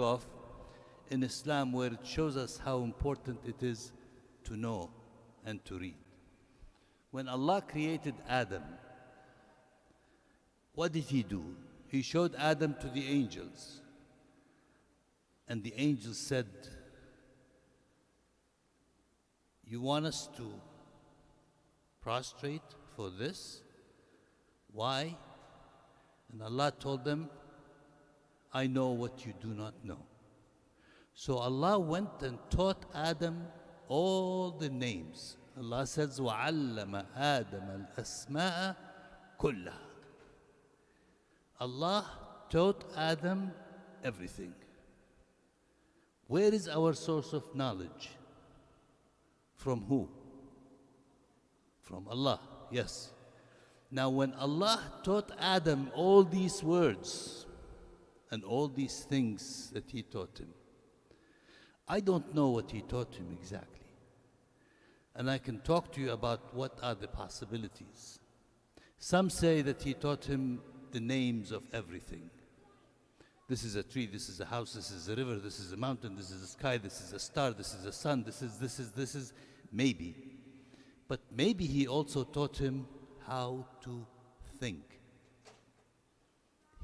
of in Islam where it shows us how important it is to know and to read. When Allah created Adam, what did He do? He showed Adam to the angels. And the angels said, "You want us to prostrate for this? Why?" And Allah told them, "I know what you do not know." So Allah went and taught Adam all the names. Allah says, وَعَلَّمَ آدَمَ الْأَسْمَاءَ كُلَّهَا. Allah taught Adam everything. Where is our source of knowledge? From who? From Allah, yes. Now when Allah taught Adam all these words and all these things that He taught him, I don't know what He taught him exactly. And I can talk to you about what are the possibilities. Some say that He taught him the names of everything. This is a tree, this is a house, this is a river, this is a mountain, this is a sky, this is a star, this is a sun, this is, maybe. But maybe He also taught him how to think.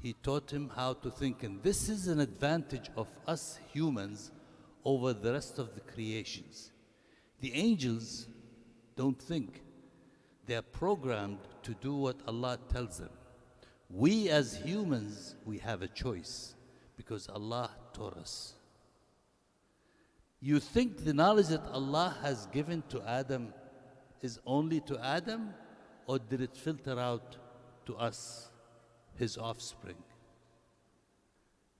He taught him how to think. And this is an advantage of us humans over the rest of the creations. The angels don't think. They are programmed to do what Allah tells them. We as humans, we have a choice because Allah taught us. You think the knowledge that Allah has given to Adam is only to Adam, or did it filter out to us, his offspring?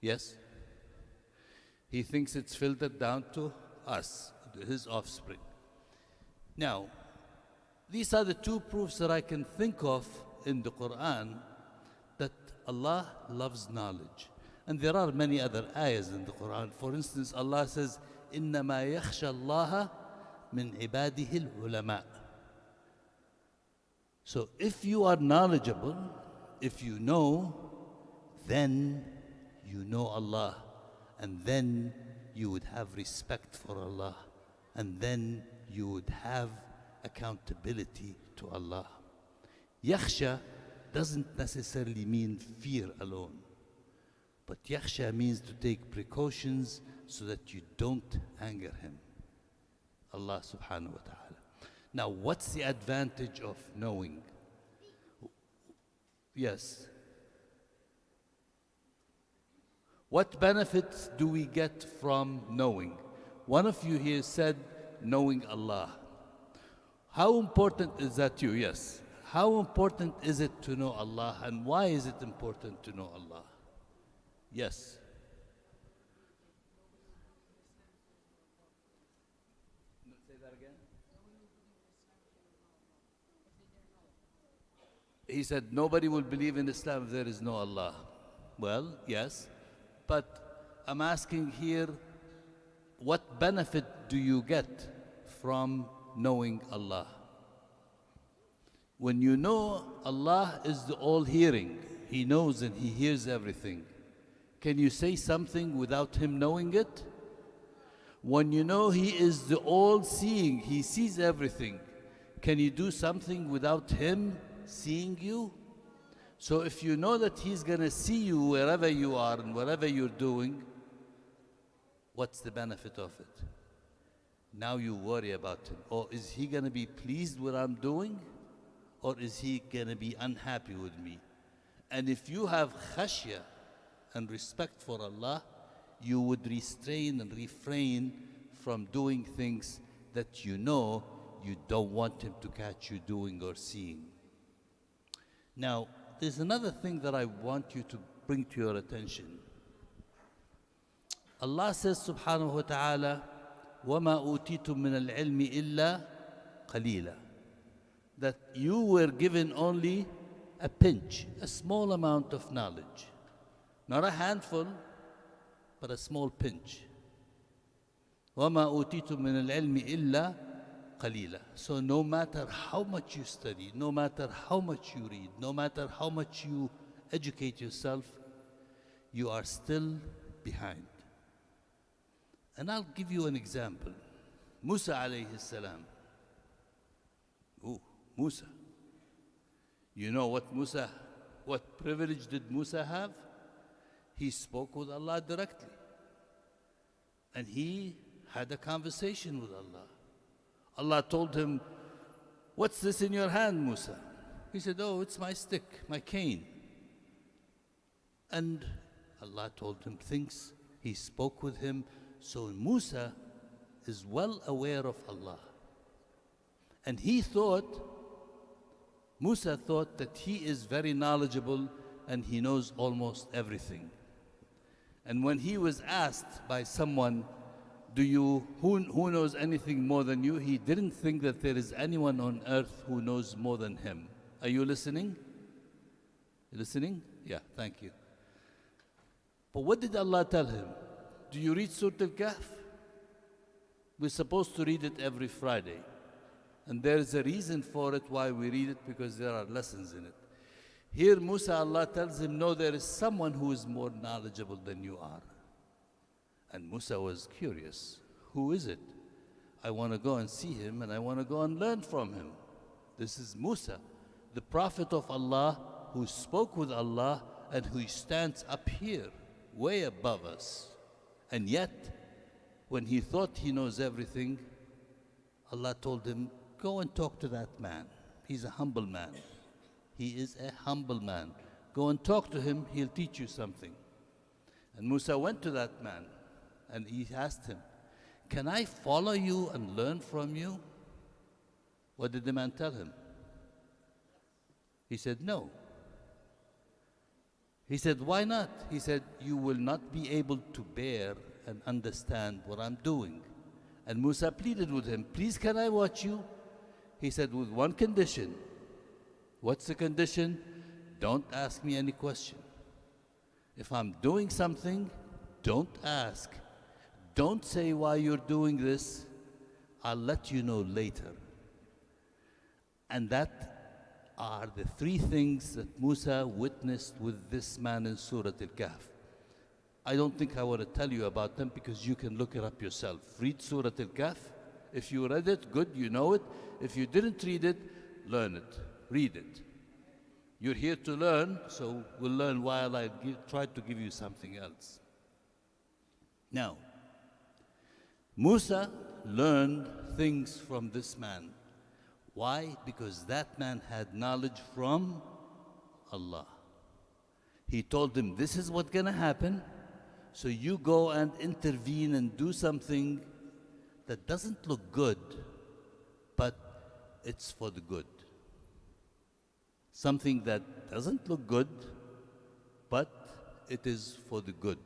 Yes? He thinks it's filtered down to us, to his offspring. Now, these are the two proofs that I can think of in the Quran that Allah loves knowledge. And there are many other ayahs in the Quran. For instance, Allah says, إِنَّمَا يَخْشَى اللَّهَ مِنْ عِبَادِهِ الْعُلَمَاءِ. So if you are knowledgeable, if you know, then you know Allah. And then you would have respect for Allah. And then you would have accountability to Allah. Yakhsha doesn't necessarily mean fear alone. But yakhsha means to take precautions so that you don't anger Him. Allah subhanahu wa ta'ala. Now, what's the advantage of knowing? Yes. What benefits do we get from knowing? One of you here said knowing Allah. How important is that to you? Yes. How important is it to know Allah, and why is it important to know Allah? Yes. Say that again. He said nobody will believe in Islam if there is no Allah. Well, yes. But I'm asking here, what benefit do you get from knowing Allah? When you know Allah is the all-hearing, He knows and He hears everything, can you say something without Him knowing it? When you know He is the all-seeing, He sees everything, can you do something without Him seeing you? So if you know that He's going to see you wherever you are and whatever you're doing, what's the benefit of it? Now you worry about Him. Or is He going to be pleased with what I'm doing? Or is He going to be unhappy with me? And if you have khashya and respect for Allah, you would restrain and refrain from doing things that you know you don't want Him to catch you doing or seeing. Now, there's another thing that I want you to bring to your attention. Allah says subhanahu wa ta'ala, وَمَا أُوتِيتُم مِّنَ الْعِلْمِ إِلَّا قَلِيلًا. That you were given only a pinch, a small amount of knowledge. Not a handful, but a small pinch. وَمَا أُوتِيتُم مِّنَ الْعِلْمِ إِلَّا قَلِيلًا. So no matter how much you study, no matter how much you read, no matter how much you educate yourself, you are still behind. And I'll give you an example. Musa alayhi salam. Oh, Musa. You know what privilege did Musa have? He spoke with Allah directly. And he had a conversation with Allah. Allah told him, "What's this in your hand, Musa?" He said, "Oh, it's my stick, my cane." And Allah told him things. He spoke with him. So Musa is well aware of Allah. And Musa thought that he is very knowledgeable and he knows almost everything. And when he was asked by someone, who knows anything more than you? He didn't think that there is anyone on earth who knows more than him. Are you listening? Listening? Yeah, thank you. But what did Allah tell him? Do you read Surah Al-Kahf? We're supposed to read it every Friday. And there is a reason for it why we read it, because there are lessons in it. Here Musa, Allah tells him, no, there is someone who is more knowledgeable than you are. And Musa was curious. Who is it? I want to go and see him and I want to go and learn from him. This is Musa, the Prophet of Allah, who spoke with Allah and who stands up here, way above us. And yet, when he thought he knows everything, Allah told him, go and talk to that man. He's a humble man. He is a humble man. Go and talk to him, he'll teach you something. And Musa went to that man and he asked him, can I follow you and learn from you? What did the man tell him? He said, no. He said, why not? He said, you will not be able to bear and understand what I'm doing. And Musa pleaded with him, please can I watch you? He said, with one condition. What's the condition? Don't ask me any question. If I'm doing something, don't ask. Don't say why you're doing this. I'll let you know later. And that are the three things that Musa witnessed with this man in Surah Al-Kahf. I don't think I want to tell you about them because you can look it up yourself. Read Surah Al-Kahf. If you read it, good, you know it. If you didn't read it, learn it. Read it. You're here to learn, so we'll learn while I try to give you something else. Now, Musa learned things from this man. Why? Because that man had knowledge from Allah. He told him, this is what's going to happen, so you go and intervene and do something that doesn't look good, but it's for the good. Something that doesn't look good, but it is for the good.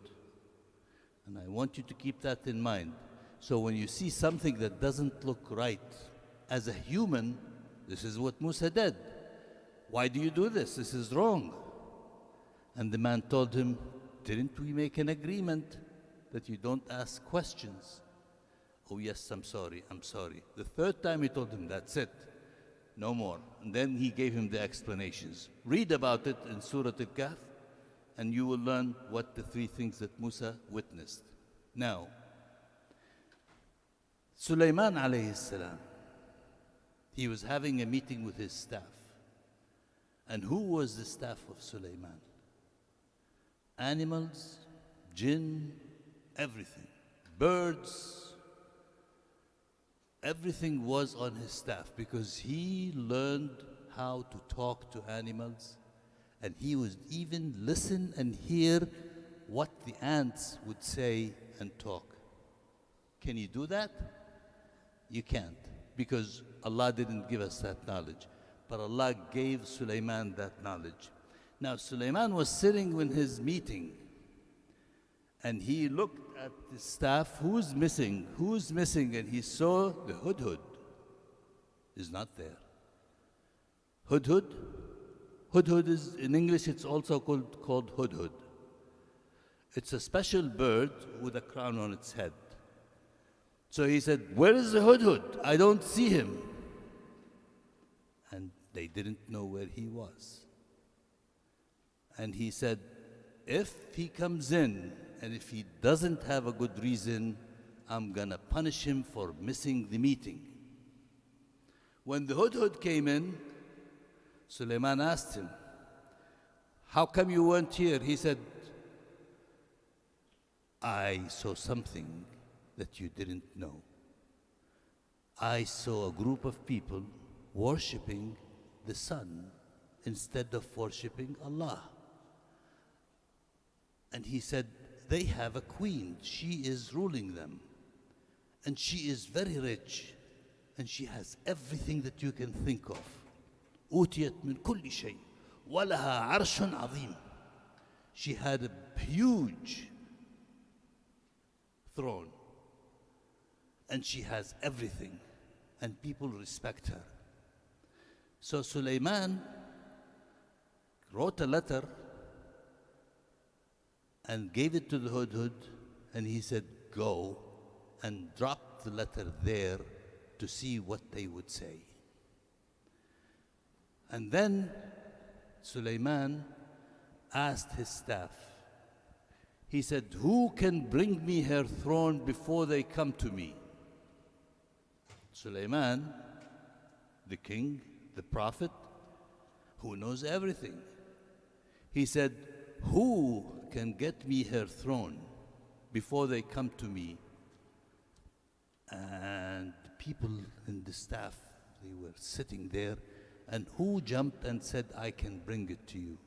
And I want you to keep that in mind. So when you see something that doesn't look right, as a human, this is what Musa did. Why do you do this? This is wrong. And the man told him, didn't we make an agreement that you don't ask questions? Oh yes, I'm sorry. The third time he told him, that's it. No more. And then he gave him the explanations. Read about it in Surah Al-Kahf, and you will learn what the three things that Musa witnessed. Now, Sulaiman alayhi salam, he was having a meeting with his staff. And who was the staff of Sulaiman? Animals, jinn, everything. Birds, everything was on his staff because he learned how to talk to animals, and he would even listen and hear what the ants would say and talk. Can you do that? You can't, because Allah didn't give us that knowledge. But Allah gave Sulaiman that knowledge. Now Sulaiman was sitting in his meeting, and he looked at the staff, who's missing? Who's missing? And he saw the hudhud is not there. Hudhud? Hudhud is, in English, it's also called hudhud. It's a special bird with a crown on its head. So he said, where is the hudhud? I don't see him. And they didn't know where he was. And he said, if he comes in, and if he doesn't have a good reason, I'm gonna punish him for missing the meeting. When the Hudhud came in, Sulaiman asked him, how come you weren't here? He said, I saw something that you didn't know. I saw a group of people worshipping the sun instead of worshipping Allah. And he said, they have a queen. She is ruling them. And she is very rich. And she has everything that you can think of. أوتيت من كل شيء ولها عرش عظيم. She had a huge throne. And she has everything. And people respect her. So Sulaiman wrote a letter and gave it to the Hudhud, and he said, go and drop the letter there to see what they would say. And then Sulaiman asked his staff, he said, who can bring me her throne before they come to me? Sulaiman, the king, the prophet, who knows everything. He said, who can get me her throne before they come to me? And people in the staff, they were sitting there, and who jumped and said, I can bring it to you?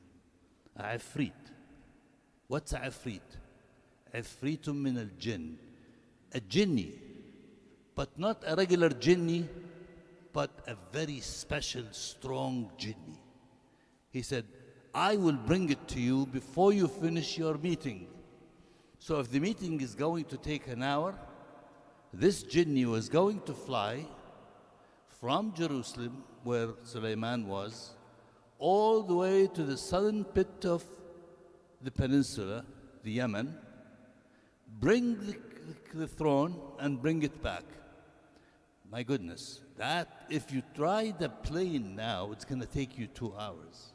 Ifrit. What's Ifrit? Ifritun min al-jinn. A jinni, but not a regular jinni, but a very special, strong jinni. He said, I will bring it to you before you finish your meeting. So if the meeting is going to take an hour, this jinni was going to fly from Jerusalem, where Sulaiman was, all the way to the southern pit of the peninsula, the Yemen, bring the throne and bring it back. My goodness, that if you try the plane now, it's going to take you 2 hours.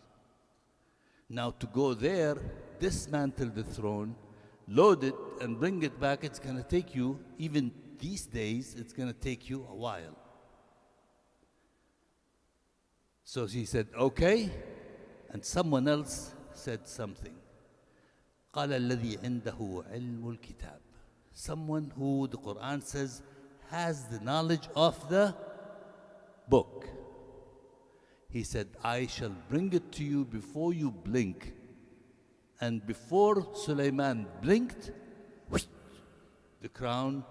Now to go there, dismantle the throne, load it and bring it back, it's going to take you, even these days, it's going to take you a while. So he said, okay, and someone else said something. قال الذي عنده علم الكتاب. Someone who the Quran says has the knowledge of the book. He said, I shall bring it to you before you blink. And before Sulaiman blinked, whoosh, the crown,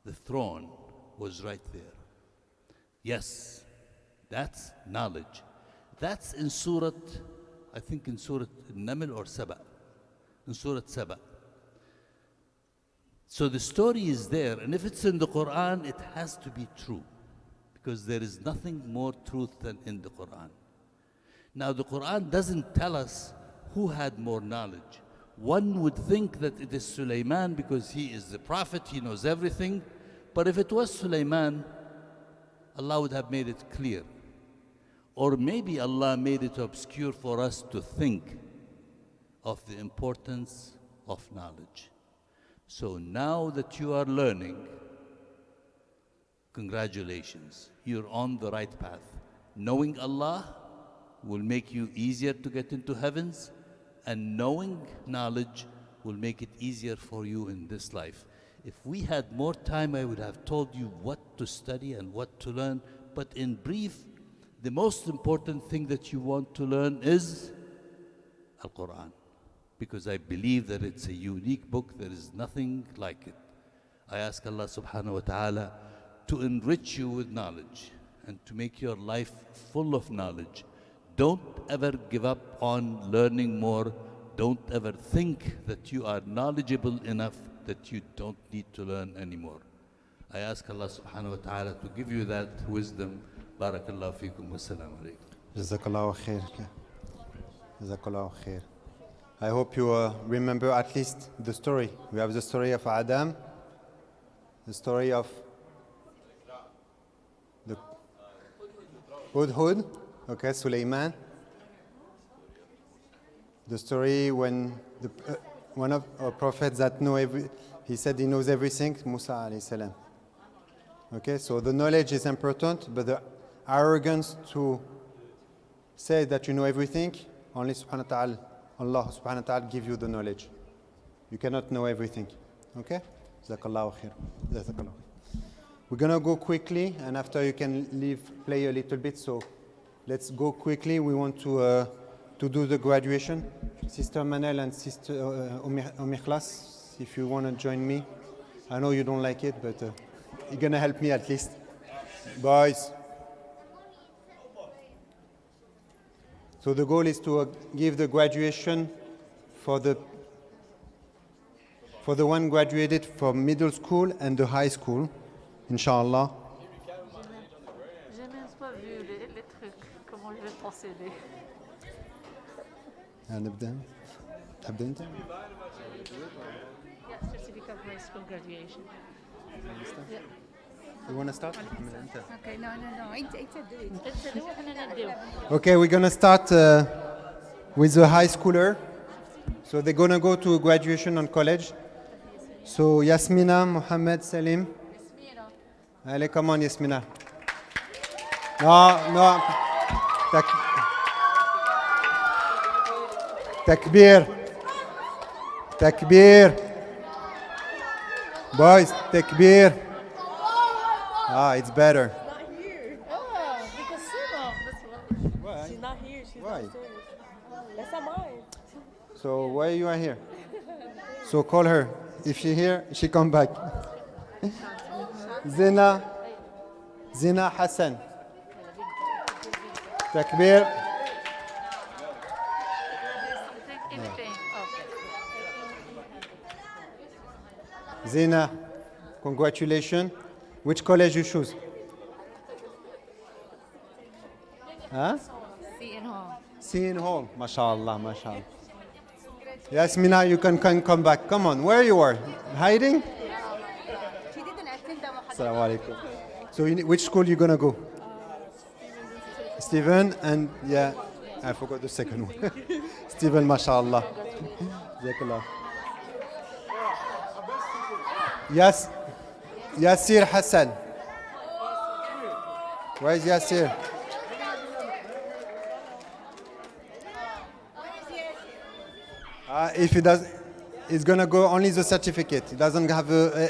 the throne was right there. Yes, that's knowledge. That's in Surah, I think in Surah Naml or Saba. In Surah Saba. So the story is there, and if it's in the Quran, it has to be true, because there is nothing more truth than in the Quran. Now the Quran doesn't tell us who had more knowledge. One would think that it is Sulaiman because he is the prophet, he knows everything. But if it was Sulaiman, Allah would have made it clear. Or maybe Allah made it obscure for us to think of the importance of knowledge. So now that you are learning, congratulations, you're on the right path. Knowing Allah will make you easier to get into heavens, and knowing knowledge will make it easier for you in this life. If we had more time, I would have told you what to study and what to learn. But in brief, the most important thing that you want to learn is Al-Quran. Because I believe that it's a unique book. There is nothing like it. I ask Allah subhanahu wa ta'ala to enrich you with knowledge and to make your life full of knowledge. Don't ever give up on learning more. Don't ever think that you are knowledgeable enough that you don't need to learn anymore. I ask Allah subhanahu wa ta'ala to give you that wisdom. Barakallahu feekum wa salam alaykum. Jazakallahu khair. Jazakallahu khair. I hope you remember at least the story. We have the story of Adam, the story of the Hudhud, okay, Sulaiman. The story when one of our prophets that know he said he knows everything, Musa alayhi salam. Okay, so the knowledge is important, but the arrogance to say that you know everything, only subhanahu wa ta'ala, Allah subhanahu wa ta'ala give you the knowledge. You cannot know everything. Okay? Jazakallahu khair. Jazakallahu. We're gonna go quickly, and after you can leave, play a little bit. So let's go quickly. We want to do the graduation. Sister Manel and Sister Ikhlas, if you want to join me. I know you don't like it, but you're gonna help me at least. Boys. So the goal is to give the graduation for the one graduated from middle school and the high school, inshallah. J'ai même pas vu les trucs, comment je vais procéder. نبدأ أنت؟ Yeah, certificate of high school graduation. Yeah. You want to start? Okay, no. أنت do it. انت دو احنا ندو. Okay, we're going to start with the high schooler. So they're going to go to graduation on college. So Yasmina, Mohammed, Salim. Allez, come on, Yasmina. No. Takbir. Boys, takbir. It's better. Not here. Because Sima. She's not here. She's Why? downstairs. That's not mine. So why you are here? So call her. If she here, she come back. Zina Hassan. Takbir. Anything. Okay. Zina, congratulations. Which college you choose? Huh? Seton Hall. Seton Hall. MashaAllah. Yasmina, you can come back. Come on, where you are? Hiding? She didn't attend the Assalamu alaikum. So which school you gonna go? Stephen and yeah, I forgot the second one. Stephen, mashallah. Jazakallah. Yes, Yasir Hassan. Where is Yasir? If he does, it's gonna go only the certificate. He doesn't have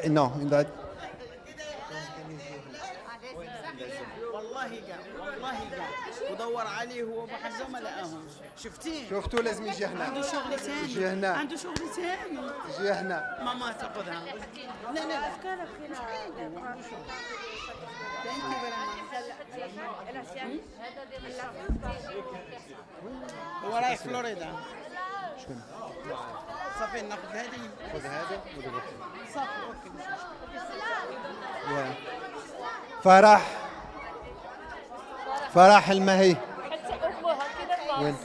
no. That. والله قال ودور عليه هو بحزه ما لقاهم شفتيه شفتوا لازم يجي هنا. عنده شغل ثاني يجي هنا. عنده شغل ثاني يجي هنا. ماما تاخذها لا افكارك هنا هو رايح فلوريدا صافي ناخذ هذه خذ هذا صافي اوكي مش مشكله فرح المهي. وين؟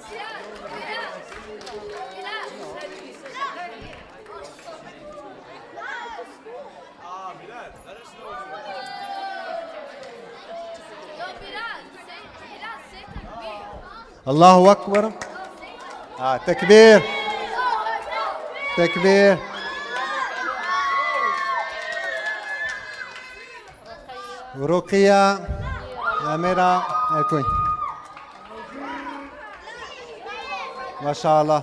الله أكبر. تكبير. رقية أميرة الكوين. ما شاء الله.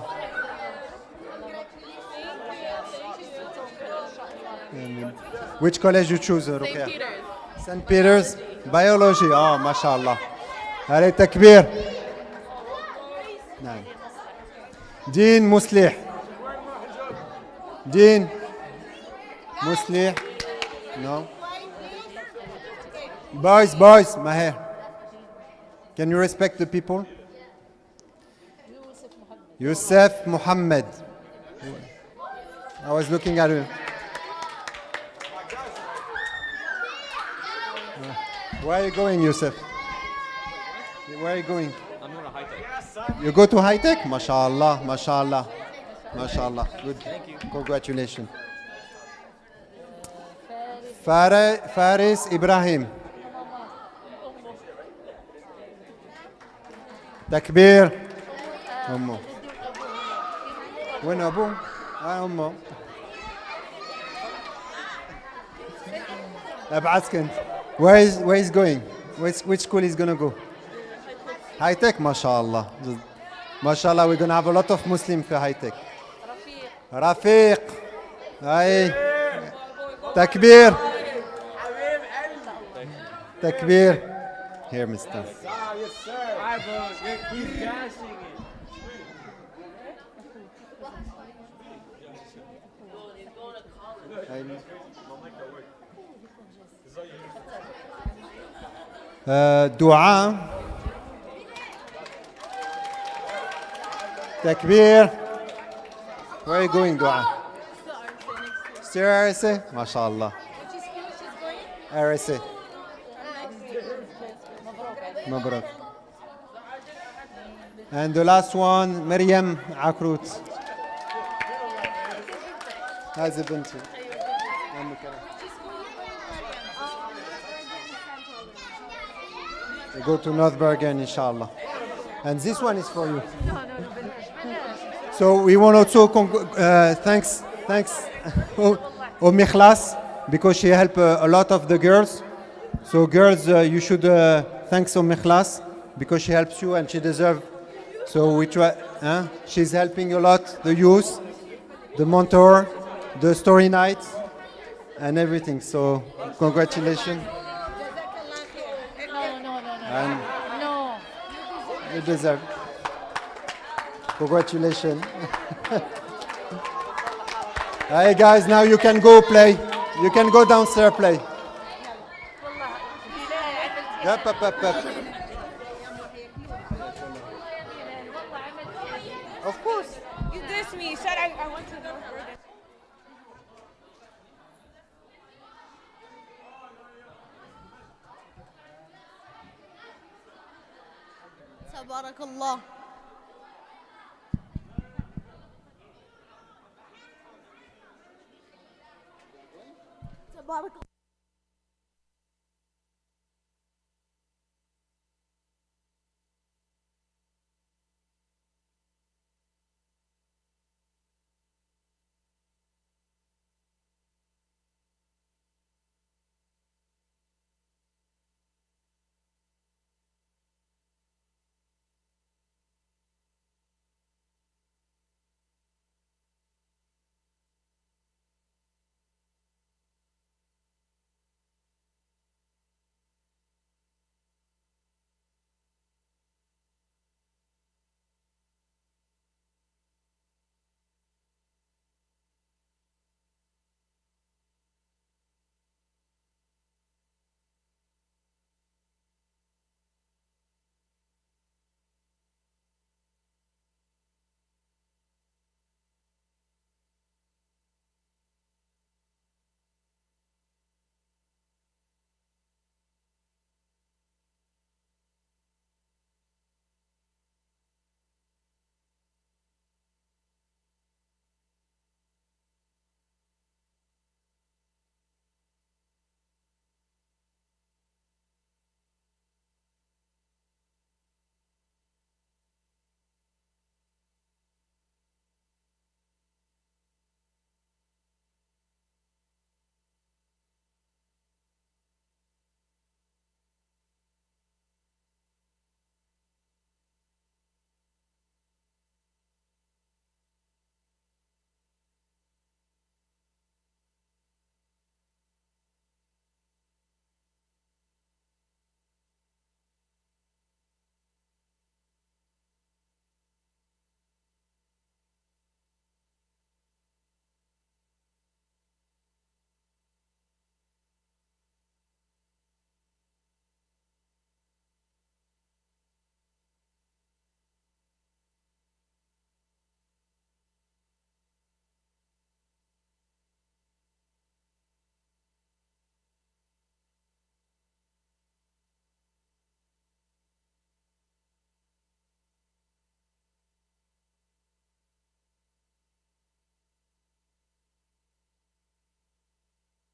Which college you choose, Ruqya? St. Peter's. Biology. ما شاء الله. عليه تكبير. نعم. دين مصلح. No. Boys, Maher. Can you respect the people? Yusuf Muhammad. I was looking at him. Where are you going, Yusuf? Where are you going? I'm going to high tech. You go to high tech? MashaAllah. Good. Thank you. Congratulations. Faris Ibrahim. Takbir. أمه. وين أبوه؟ أمه. ابعثك انت. Where is going? Which school is gonna go? High tech, mashallah. Mashallah, we're gonna have a lot of Muslims for high tech. رفيق. هاي. تكبير. تكبير. Here, Mr. دعاء. تكبير. Where are you going, دعاء? Still RSA? ما شاء الله. RSA. مبروك. And the last one, مريم عكروت. هذه بنتي. We go to North Bergen, inshallah. And this one is for you. So we want also thanks Mikhlas, because she helped a lot of the girls. So girls, you should thanks Mikhlas because she helps you and she deserves. So we try. She's helping a lot the youth, the mentor, the story nights, and everything. So congratulations. And No. you deserve. Congratulations. Hey guys, now you can go play. You can go downstairs play. Yep, up, up, up. Of course. You dissed me. You said I went to North Bergen. تبارك الله. تبارك